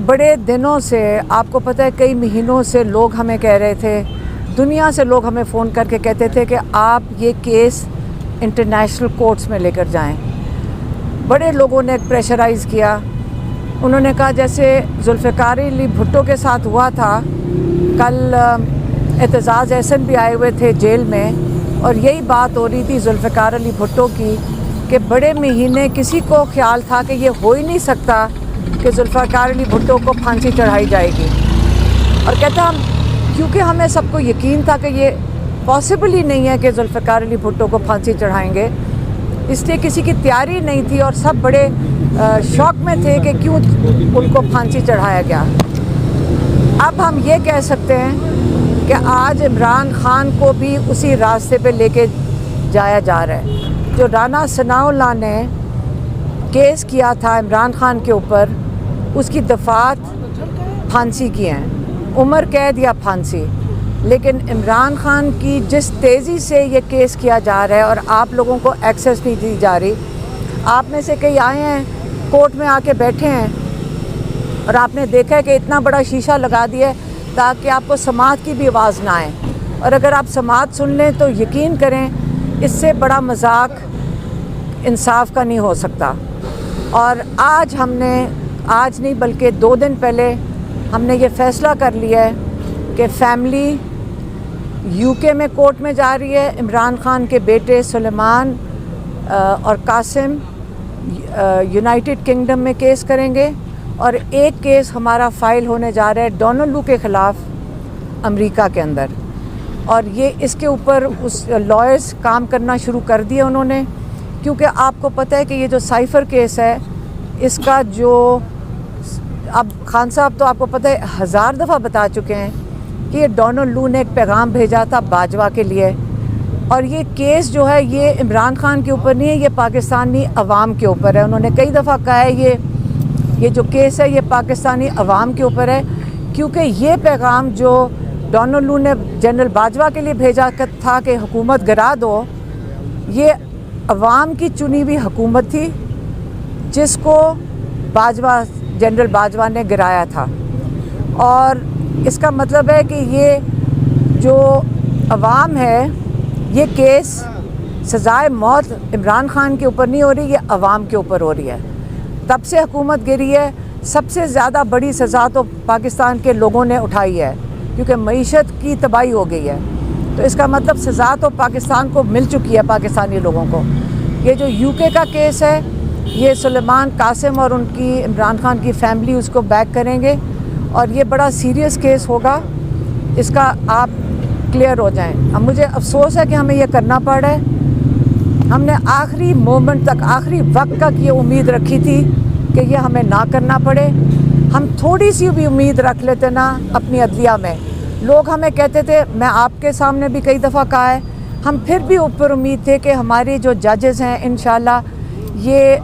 بڑے دنوں سے آپ کو پتہ ہے کئی مہینوں سے لوگ ہمیں کہہ رہے تھے، دنیا سے لوگ ہمیں فون کر کے کہتے تھے کہ آپ یہ کیس انٹرنیشنل کورٹس میں لے کر جائیں۔ بڑے لوگوں نے پریشرائز کیا، انہوں نے کہا جیسے ذوالفقار علی بھٹو کے ساتھ ہوا تھا، کل اعتزاز احسن بھی آئے ہوئے تھے جیل میں اور یہی بات ہو رہی تھی ذوالفقار علی بھٹو کی کہ بڑے مہینے کسی کو خیال تھا کہ یہ ہو ہی نہیں سکتا کہ ذوالفقار علی بھٹو کو پھانسی چڑھائی جائے گی، اور کہتا ہم کیونکہ ہمیں سب کو یقین تھا کہ یہ پاسبل ہی نہیں ہے کہ ذوالفقار علی بھٹو کو پھانسی چڑھائیں گے، اس لیے کسی کی تیاری نہیں تھی اور سب بڑے شوق میں تھے کہ کیوں ان کو پھانسی چڑھایا گیا۔ اب ہم یہ کہہ سکتے ہیں کہ آج عمران خان کو بھی اسی راستے پہ لے کے جایا جا رہا ہے۔ جو رانا ثناء اللہ نے کیس کیا تھا عمران خان کے اوپر، اس کی دفعات پھانسی کی ہیں، عمر قید یا پھانسی، لیکن عمران خان کی جس تیزی سے یہ کیس کیا جا رہا ہے اور آپ لوگوں کو ایکسیس نہیں دی جا رہی، آپ میں سے کئی آئے ہیں کورٹ میں آ کے بیٹھے ہیں اور آپ نے دیکھا ہے کہ اتنا بڑا شیشہ لگا دیا ہے تاکہ آپ کو سماعت کی بھی آواز نہ آئے، اور اگر آپ سماعت سن لیں تو یقین کریں اس سے بڑا مذاق انصاف کا نہیں ہو سکتا۔ اور آج ہم نے آج نہیں بلکہ 2 دن پہلے ہم نے یہ فیصلہ کر لیا ہے کہ فیملی یو کے میں کورٹ میں جا رہی ہے، عمران خان کے بیٹے سلیمان اور قاسم یونائٹڈ کنگڈم میں کیس کریں گے، اور ایک کیس ہمارا فائل ہونے جا رہا ہے ڈونلڈ لو کے خلاف امریکہ کے اندر، اور یہ اس کے اوپر اس لائرز کام کرنا شروع کر دیے انہوں نے، کیونکہ آپ کو پتہ ہے کہ یہ جو سائفر کیس ہے اس کا جو اب خان صاحب تو آپ کو پتہ ہے 1000 دفعہ بتا چکے ہیں کہ یہ ڈونلڈ لو نے ایک پیغام بھیجا تھا باجوہ کے لیے، اور یہ کیس جو ہے یہ عمران خان کے اوپر نہیں ہے، یہ پاکستانی عوام کے اوپر ہے۔ انہوں نے کئی دفعہ کہا ہے یہ جو کیس ہے یہ پاکستانی عوام کے اوپر ہے، کیونکہ یہ پیغام جو ڈونلڈ لو نے جنرل باجوہ کے لیے بھیجا تھا کہ حکومت گرا دو، یہ عوام کی چنی ہوئی حکومت تھی جس کو جنرل باجوہ نے گرایا تھا، اور اس کا مطلب ہے کہ یہ جو عوام ہے، یہ کیس سزائے موت عمران خان کے اوپر نہیں ہو رہی، یہ عوام کے اوپر ہو رہی ہے۔ تب سے حکومت گری ہے، سب سے زیادہ بڑی سزا تو پاکستان کے لوگوں نے اٹھائی ہے کیونکہ معیشت کی تباہی ہو گئی ہے، تو اس کا مطلب سزا تو پاکستان کو مل چکی ہے، پاکستانی لوگوں کو۔ یہ جو یو کے کا کیس ہے یہ سلیمان قاسم اور ان کی عمران خان کی فیملی اس کو بیک کریں گے، اور یہ بڑا سیریس کیس ہوگا، اس کا آپ کلیئر ہو جائیں۔ اب مجھے افسوس ہے کہ ہمیں یہ کرنا پڑ رہا ہے، ہم نے آخری مومنٹ تک، آخری وقت تک یہ امید رکھی تھی کہ یہ ہمیں نہ کرنا پڑے۔ ہم تھوڑی سی بھی امید رکھ لیتے نا اپنی عدلیہ میں، لوگ ہمیں کہتے تھے، میں آپ کے سامنے بھی کئی دفعہ کہا ہے، ہم پھر بھی اوپر امید تھے کہ ہماری جو ججز ہیں انشاءاللہ یہ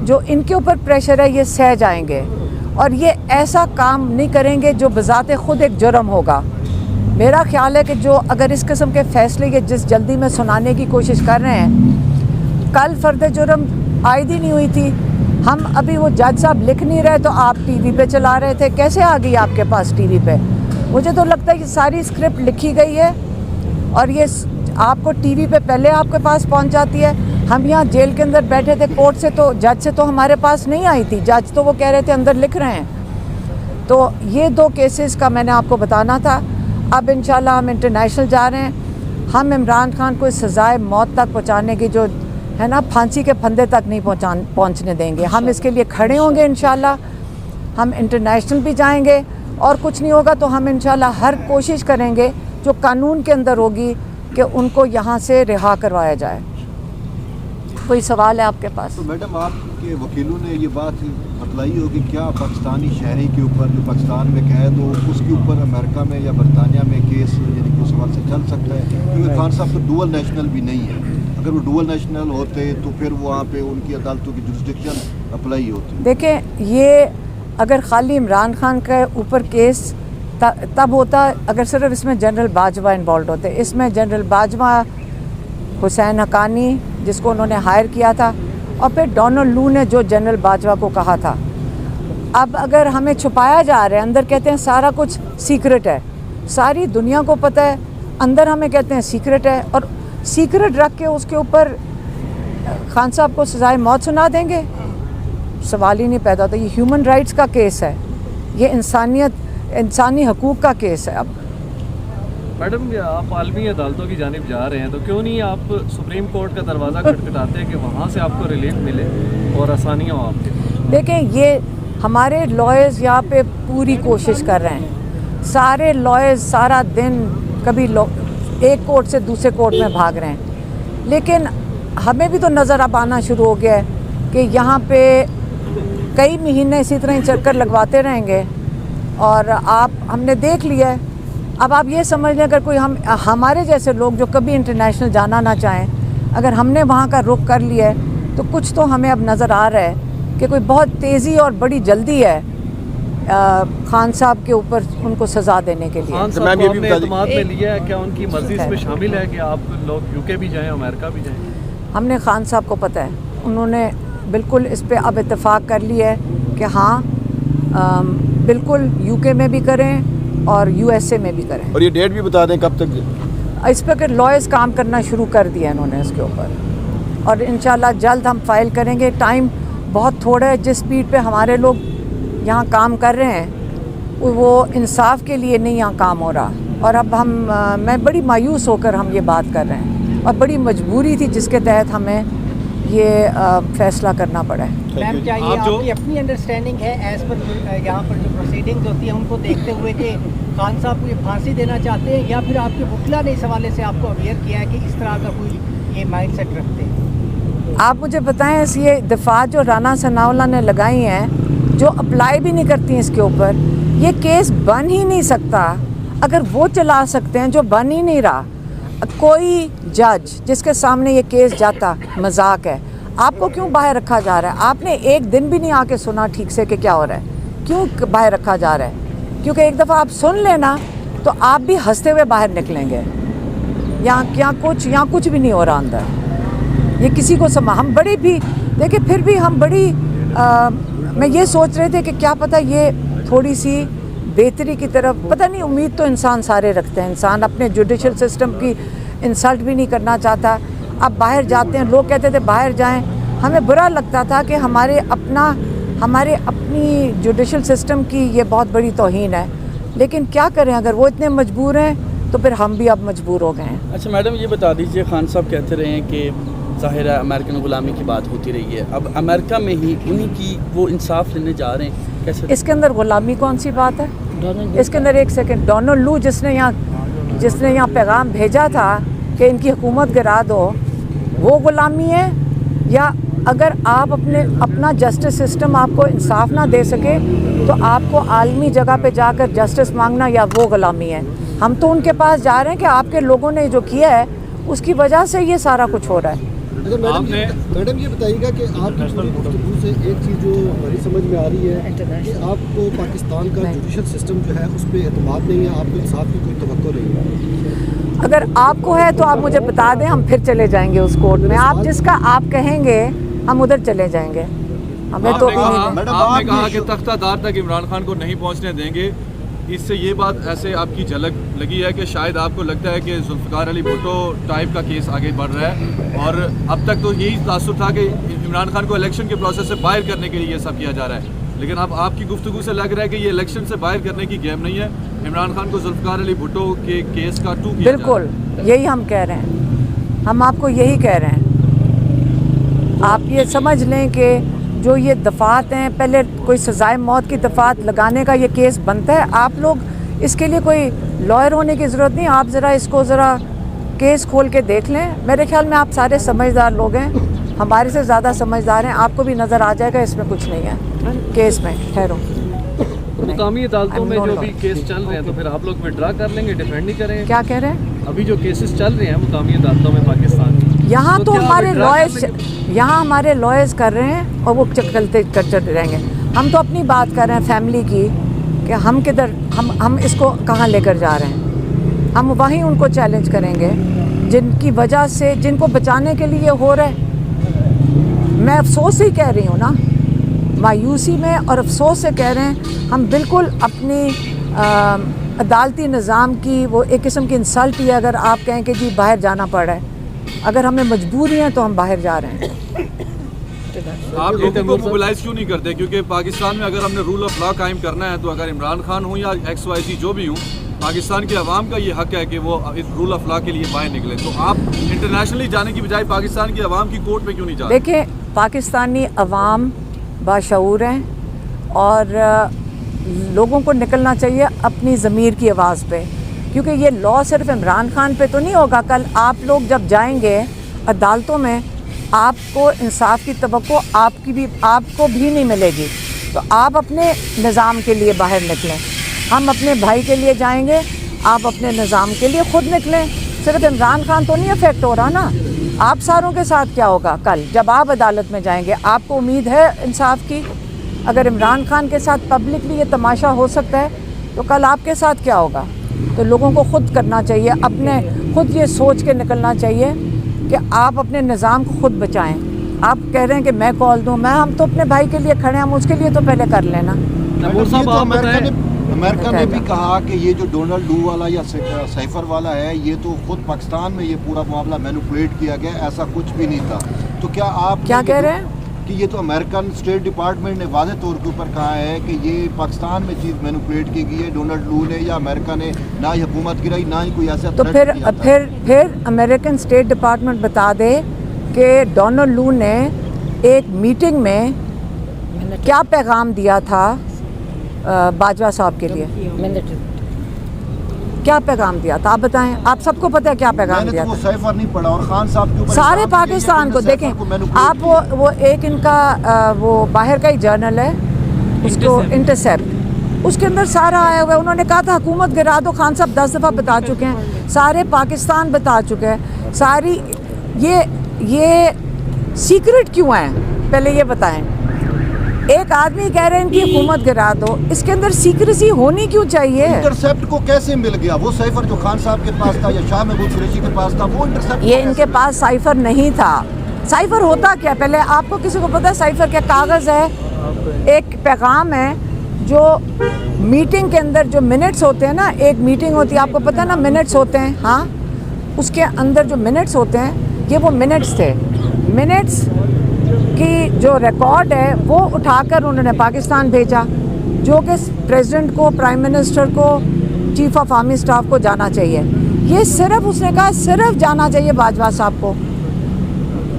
جو ان کے اوپر پریشر ہے یہ سہ جائیں گے، اور یہ ایسا کام نہیں کریں گے جو بذات خود ایک جرم ہوگا۔ میرا خیال ہے کہ جو اگر اس قسم کے فیصلے یہ جس جلدی میں سنانے کی کوشش کر رہے ہیں، کل فرد جرم عائد ہی نہیں ہوئی تھی، ہم ابھی وہ جج صاحب لکھ نہیں رہے تو آپ ٹی وی پہ چلا رہے تھے، کیسے آ گئی آپ کے پاس ٹی وی پہ؟ مجھے تو لگتا ہے کہ ساری اسکرپٹ لکھی گئی ہے اور یہ آپ کو ٹی وی پہ پہلے آپ کے پاس پہنچ جاتی ہے۔ ہم یہاں جیل کے اندر بیٹھے تھے، کورٹ سے تو جج سے تو ہمارے پاس نہیں آئی تھی، جج تو وہ کہہ رہے تھے اندر لکھ رہے ہیں۔ تو یہ 2 کیسز کا میں نے آپ کو بتانا تھا۔ اب انشاءاللہ ہم انٹرنیشنل جا رہے ہیں، ہم عمران خان کو سزائے موت تک پہنچانے کی جو ہے نا پھانسی کے پھندے تک نہیں پہنچنے دیں گے، ہم اس کے لیے کھڑے ہوں گے انشاءاللہ۔ ہم انٹرنیشنل بھی جائیں گے، اور کچھ نہیں ہوگا تو ہم انشاءاللہ ہر کوشش کریں گے جو قانون کے اندر ہوگی کہ ان کو یہاں سے رہا کروایا جائے۔ کوئی سوال ہے آپ کے پاس؟ تو میڈم آپ کے وکیلوں نے یہ بات بتلائی ہوگی کیا پاکستانی شہری کے اوپر جو پاکستان میں قید ہو اس کے اوپر امریکہ میں یا برطانیہ میں کیس یعنی کہ اس حوالے سے چل سکتا ہے؟ کیونکہ خان صاحب تو ڈوئل نیشنل بھی نہیں ہے، اگر وہ ڈوئل نیشنل ہوتے تو پھر وہاں پہ ان کی عدالتوں کی جورسڈکشن اپلائی ہوتی۔ دیکھیں، یہ اگر خالی عمران خان کے اوپر کیس تب ہوتا اگر صرف اس میں جنرل باجوہ انوالوڈ ہوتے، اس میں جنرل باجوہ، حسین حقانی جس کو انہوں نے ہائر کیا تھا، اور پھر ڈونلڈ لو نے جو جنرل باجوہ کو کہا تھا، اب اگر ہمیں چھپایا جا رہا ہے، اندر کہتے ہیں سارا کچھ سیکرٹ ہے، ساری دنیا کو پتہ ہے، اندر ہمیں کہتے ہیں سیکرٹ ہے، اور سیکرٹ رکھ کے اس کے اوپر خان صاحب کو سزائے موت سنا دیں گے؟ سوال ہی نہیں پیدا ہوتا. یہ ہیومن رائٹس کا کیس ہے، یہ انسانی حقوق کا کیس ہے. اب میڈم آپ عالمی عدالتوں کی جانب جا رہے ہیں تو کیوں نہیں آپ سپریم کورٹ کا دروازہ کھٹکھٹاتے ہیں کہ وہاں سے آپ کو ریلیف ملے اور آسانیاں ہوں آپ کے؟ دیکھیں، یہ ہمارے لائرز یہاں پہ پوری کوشش کر رہے ہیں. سارے لائرز سارا دن کبھی ایک کورٹ سے دوسرے کورٹ میں بھاگ رہے ہیں، لیکن ہمیں بھی تو نظر اب آنا شروع ہو گیا ہے کہ یہاں پہ کئی مہینے اسی طرح ہی چکر لگواتے رہیں گے. اور ہم نے دیکھ لیا ہے. اب آپ یہ سمجھ لیں اگر کوئی ہمارے جیسے لوگ جو کبھی انٹرنیشنل جانا نہ چاہیں، اگر ہم نے وہاں کا رخ کر لیا ہے تو کچھ تو ہمیں اب نظر آ رہا ہے کہ کوئی بہت تیزی اور بڑی جلدی ہے خان صاحب کے اوپر ان کو سزا دینے کے لیے. خان صاحب کو آپ نے اعتماد میں لیا ہے، کیا ان کی مرضی اس میں شامل ہے کہ آپ لوگ یو کے بھی جائیں، امریکہ بھی جائیں؟ ہم نے خان صاحب کو پتہ ہے، انہوں نے بالکل اس پہ اب اتفاق کر لیا ہے کہ ہاں بالکل یو کے میں بھی کریں اور یو ایس اے میں بھی کریں. اور یہ ڈیٹ بھی بتا دیں کب تک؟ اس پہ کہ لائرز کام کرنا شروع کر دیا انہوں نے اس کے اوپر، اور انشاءاللہ جلد ہم فائل کریں گے. ٹائم بہت تھوڑا ہے. جس سپیڈ پہ ہمارے لوگ یہاں کام کر رہے ہیں وہ انصاف کے لیے نہیں یہاں کام ہو رہا. اور اب میں بڑی مایوس ہو کر ہم یہ بات کر رہے ہیں، اور بڑی مجبوری تھی جس کے تحت ہمیں یہ فیصلہ کرنا پڑا ہے. میم کیا یہ آپ کی اپنی انڈرسٹینڈنگ ہے ایز پر یہاں پر جو پروسیڈنگز ہوتی ہیں ان کو دیکھتے ہوئے کہ خان صاحب کو یہ پھانسی دینا چاہتے ہیں، یا پھر آپ کے وکلا نے اس حوالے سے آپ کو اویئر کیا ہے کہ اس طرح کا کوئی یہ مائنڈ سیٹ رکھتے ہیں؟ آپ مجھے بتائیں، یہ دفاع جو رانا ثناء اللہ نے لگائی ہیں، جو اپلائی بھی نہیں کرتی ہیں اس کے اوپر، یہ کیس بن ہی نہیں سکتا. اگر وہ چلا سکتے ہیں جو بن ہی نہیں رہا. کوئی جج جس کے سامنے یہ کیس جاتا مذاق ہے. آپ کو کیوں باہر رکھا جا رہا ہے؟ آپ نے ایک دن بھی نہیں آ کے سنا ٹھیک سے کہ کیا ہو رہا ہے، کیوں باہر رکھا جا رہا ہے؟ کیونکہ ایک دفعہ آپ سن لینا تو آپ بھی ہنستے ہوئے باہر نکلیں گے. یہاں کچھ بھی نہیں ہو رہا اندر. یہ کسی کو ہم بڑی بھی دیکھیں، پھر بھی ہم بڑی میں یہ سوچ رہے تھے کہ کیا پتہ یہ تھوڑی سی بہتری کی طرف، پتہ نہیں، امید تو انسان سارے رکھتے ہیں. انسان اپنے جوڈیشل سسٹم کی انسلٹ بھی نہیں کرنا چاہتا. اب باہر جاتے ہیں، لوگ کہتے تھے باہر جائیں، ہمیں برا لگتا تھا کہ ہمارے اپنی جوڈیشل سسٹم کی یہ بہت بڑی توہین ہے. لیکن کیا کریں، اگر وہ اتنے مجبور ہیں تو پھر ہم بھی اب مجبور ہو گئے ہیں. اچھا میڈم، یہ بتا دیجئے، خان صاحب کہتے رہے ہیں کہ ظاہر ہے امریکن غلامی کی بات ہوتی رہی ہے، اب امریکہ میں ہی انہی کی وہ انصاف لینے جا رہے ہیں، کیسے؟ اس کے اندر غلامی کون سی بات ہے؟ اس کے اندر ایک سیکنڈ، ڈونلڈ لو جس نے یہاں پیغام بھیجا تھا کہ ان کی حکومت گرا دو، وہ غلامی ہے؟ یا اگر آپ اپنا جسٹس سسٹم آپ کو انصاف نہ دے سکے تو آپ کو عالمی جگہ پہ جا کر جسٹس مانگنا، یا وہ غلامی ہے؟ ہم تو ان کے پاس جا رہے ہیں کہ آپ کے لوگوں نے جو کیا ہے اس کی وجہ سے یہ سارا کچھ ہو رہا ہے. میڈم یہ بتائیے گا کہ آپ کی پوری گفتگو سے ایک چیز جو ہماری سمجھ میں آ رہی ہے کہ آپ کو پاکستان کا جوڈیشل سسٹم جو ہے اس پہ اعتماد نہیں ہے، آپ کو انصاف کی کوئی توقع نہیں ہے. اگر آپ کو ہے تو آپ مجھے بتا دیں، ہم پھر چلے جائیں گے اس کورٹ میں. آپ جس کا آپ کہیں گے ہم ادھر چلے جائیں گے. ہمیں تو آپ نے کہا کہ تختہ دار تک عمران خان کو نہیں پہنچنے دیں گے. اس سے یہ بات ایسے آپ کی جھلک لگی ہے کہ شاید آپ کو لگتا ہے کہ ذوالفقار علی بھٹو ٹائپ کا کیس آگے بڑھ رہا ہے، اور اب تک تو یہی تاثر تھا کہ عمران خان کو الیکشن کے پروسیس سے باہر کرنے کے لیے یہ سب کیا جا رہا ہے. لیکن اب آپ کی گفتگو سے لگ رہا ہے کہ یہ الیکشن سے باہر کرنے کی گیم نہیں ہے، عمران خان کو ذوالفقار علی بھٹو کے کیس کا ٹو کیا بالکل یہی ہم کہہ رہے ہیں. ہم آپ کو یہی کہہ رہے ہیں. آپ یہ سمجھ لیں کہ جو یہ دفعات ہیں، پہلے کوئی سزائے موت کی دفعات لگانے کا یہ کیس بنتا ہے. آپ لوگ اس کے لیے کوئی لائر ہونے کی ضرورت نہیں. آپ ذرا اس کو کیس کھول کے دیکھ لیں. میرے خیال میں آپ سارے سمجھدار لوگ ہیں، ہمارے سے زیادہ سمجھدار ہیں. آپ کو بھی نظر آ جائے گا اس میں کچھ نہیں ہے کیس میں. ٹھہرو، مقامی عدالتوں میں جو بھی کیس چل رہے ہیں تو پھر آپ لوگ وڈرا کر لیں گے، ڈیفینڈ نہیں کریں گے؟ کیا کہہ رہے ہیں؟ ابھی جو کیسز چل رہے ہیں مقامی عدالتوں میں پاکستان کی، یہاں تو ہمارے لائرز کر رہے ہیں اور وہ کرتے رہیں گے. ہم تو اپنی بات کر رہے ہیں فیملی کی کہ ہم کدھر، ہم اس کو کہاں لے کر جا رہے ہیں. ہم وہیں ان کو چیلنج کریں گے جن کی وجہ سے، جن کو بچانے کے لیے ہو رہا ہے. میں افسوس ہی کہہ رہی ہوں نا مایوسی میں اور افسوس سے کہہ رہے ہیں ہم بالکل اپنی عدالتی نظام کی وہ ایک قسم کی انسلٹ ہی ہے اگر آپ کہیں کہ جی باہر جانا پڑ رہا ہے. اگر ہمیں مجبوری ہے تو ہم باہر جا رہے ہیں. آپ لوگوں کو موبلائز کیوں نہیں کرتے؟ کیونکہ پاکستان میں اگر ہم نے رول آف لا قائم کرنا ہے تو اگر عمران خان ہوں یا ایکس وائی زی جو بھی ہوں، پاکستان کے عوام کا یہ حق ہے کہ وہ اس رول آف لا کے لیے باہر نکلیں. تو آپ انٹرنیشنلی جانے کی بجائے پاکستان کی عوام کی کورٹ میں کیوں نہیں جا رہے؟ دیکھیں پاکستانی عوام باشعور ہیں اور لوگوں کو نکلنا چاہیے اپنی ضمیر کی آواز پہ، کیونکہ یہ لا صرف عمران خان پہ تو نہیں ہوگا. کل آپ لوگ جب جائیں گے عدالتوں میں آپ کو انصاف کی توقع آپ کو بھی نہیں ملے گی. تو آپ اپنے نظام کے لیے باہر نکلیں. ہم اپنے بھائی کے لیے جائیں گے، آپ اپنے نظام کے لیے خود نکلیں. صرف عمران خان تو نہیں افیکٹ ہو رہا نا، آپ ساروں کے ساتھ کیا ہوگا کل جب آپ عدالت میں جائیں گے؟ آپ کو امید ہے انصاف کی؟ اگر عمران خان کے ساتھ پبلکلی یہ تماشا ہو سکتا ہے تو کل آپ کے ساتھ کیا ہوگا؟ تو لوگوں کو خود کرنا چاہیے، اپنے خود یہ سوچ کے نکلنا چاہیے کہ آپ اپنے نظام کو خود بچائیں. آپ کہہ رہے ہیں کہ میں کال دوں، ہم تو اپنے بھائی کے لیے کھڑے ہیں، ہم اس کے لیے تو پہلے کر لینا. امریکہ نے بھی کہا کہ یہ جو ڈونلڈ لو والا یا سائفر والا ہے یہ تو خود پاکستان میں یہ پورا معاملہ مینوپولیٹ کیا گیا، ایسا کچھ بھی نہیں تھا. تو کیا آپ کیا کہہ رہے ہیں کہ یہ تو امریکن اسٹیٹ ڈپارٹمنٹ نے واضح طور کے اوپر کہا ہے کہ یہ پاکستان میں چیز مینوپولیٹ کی گئی ہے، ڈونلڈ لو نے یا امریکہ نے نہ ہی حکومت گرائی نہ ہی کوئی ایسا تو پھر امریکن اسٹیٹ ڈپارٹمنٹ بتا دے کہ ڈونلڈ لو نے ایک میٹنگ میں کیا پیغام دیا تھا باجوہ صاحب کے لیے؟ کیا پیغام دیا تھا آپ بتائیں؟ آپ سب کو پتہ ہے کیا پیغام دیا تھا؟ سائفر نہیں پڑھا اور خان صاحب کے اوپر سارے پاکستان کو دیکھیں آپ، وہ ایک ان کا وہ باہر کا ہی جرنل ہے اس کو انٹرسیپٹ، اس کے اندر سارا آیا ہوا ہے. انہوں نے کہا تھا حکومت گرا دو، خان صاحب 10 دفعہ بتا چکے ہیں، سارے پاکستان بتا چکے ہیں. ساری یہ سیکرٹ کیوں ہیں پہلے یہ بتائیں؟ ایک آدمی کہہ رہے ہیں ان کی حکومت گرا دو، اس کے اندر سیکریسی ہونی کیوں چاہیے؟ انٹرسیپٹ کو کیسے مل گیا؟ وہ سائفر جو خان صاحب کے پاس تھا یا شاہ محمود قریشی کے پاس تھا وہ انٹرسیپٹ یہ ان کے پاس سائفر نہیں تھا. سائفر ہوتا کیا پہلے آپ کو کسی کو پتہ ہے؟ سائفر کیا کاغذ ہے، ایک پیغام ہے جو میٹنگ کے اندر جو منٹس ہوتے ہیں نا، ایک میٹنگ ہوتی ہے آپ کو پتہ ہے نا، منٹس ہوتے ہیں. ہاں اس کے اندر جو منٹس ہوتے ہیں یہ وہ منٹس تھے. منٹس کی جو ریکارڈ ہے وہ اٹھا کر انہوں نے پاکستان بھیجا، جو کہ پریزیڈنٹ کو، پرائم منسٹر کو، چیف آف آرمی اسٹاف کو جانا چاہیے. یہ صرف اس نے کہا صرف جانا چاہیے باجوہ صاحب کو.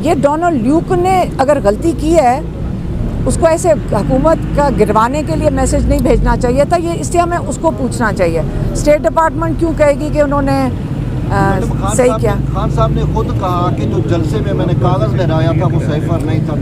یہ ڈونلڈ لیوک نے اگر غلطی کی ہے اس کو ایسے حکومت کا گروانے کے لیے میسج نہیں بھیجنا چاہیے تھا. یہ اس لیے ہمیں اس کو پوچھنا چاہیے. اسٹیٹ ڈپارٹمنٹ کیوں کہے گی کہ انہوں نے صحیح کیا؟ خان صاحب نے خود کہا کہ جو جلسے میں نے کاغذ لہرایا تھا وہ سائفر نہیں تھا.